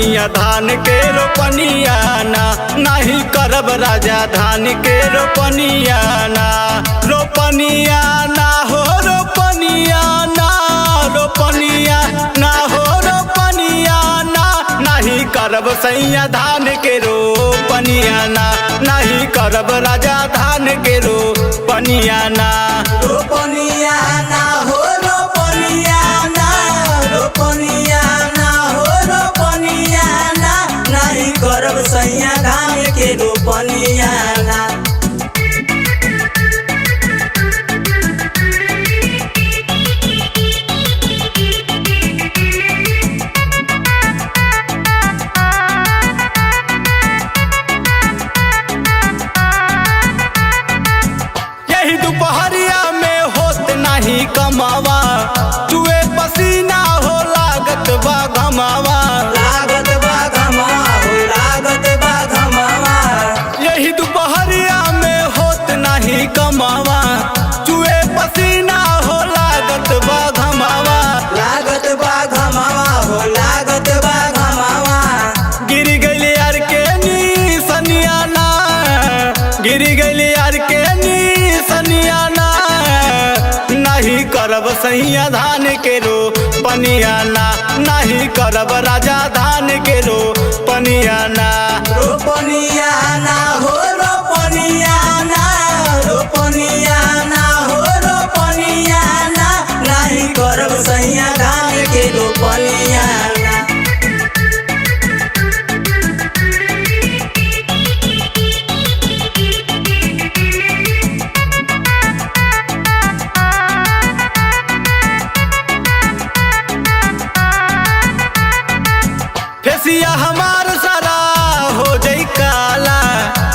सैया धान के रोपनिया ना, नहीं करब राजा धान के रोपनिया ना। रोपनिया ना हो रोपनिया ना, रोपनिया ना हो रोपनिया ना, नहीं करब सैया धान के रोपनिया ना, नहीं करब राजा धान के रोपनिया ना। रोपनिया ना हो रोपनिया ना, रोपनिया ना हो रोपनिया ना, नहीं करब सैया धान के रोपनिया ना। यही दोपहरिया में होत नहीं कमावा, चुए पसीना हो लागत बा घमावा, लागत बा घमावा हो लागत बा घमावा। यही दोपहरिया में होत नहीं कमावा, चुए पसीना हो लागत बा घमावा, लागत बा घमावा हो लागत बा घमावा। गिर गइल यार के निसनिया ना, गिर गइल यार के निसनिया ना, नहीं करब सैया धान के रोपनिया ना, नहीं करब राजा धान के रोपनिया ना। रोपनिया ना हो रोपनिया ना, रोपनिया ना हो रोपनिया ना, नहीं करब सैया धान के रोपनिया ना। फेसिया हमार सारा हो जाई काला,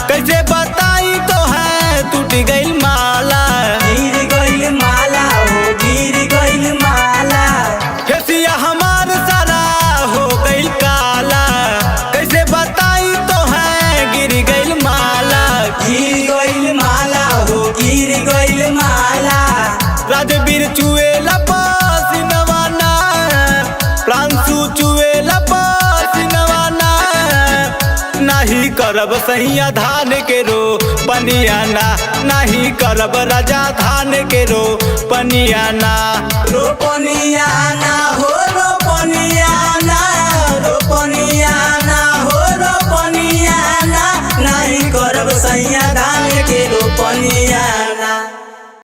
कैसे बताई तो है टूट गई माला, गिर गइल माला हो गिर गइल माला। फेसिया हमार सारा हो गई काला, कैसे बताई तो है गिर गई माला, गिर गइल माला हो गिर गइल माला। राजवीर चुए लपसिनवा ना, प्रांशु चुए लपसिनवा ना, नहीं करब सैया धान के रोपनिया ना, नहीं करब राजा धान के रोपनिया ना। रोपनिया ना हो रोपनिया ना, रोपनिया ना हो रोपनिया ना, नहीं करब सैया धान के रोपनिया।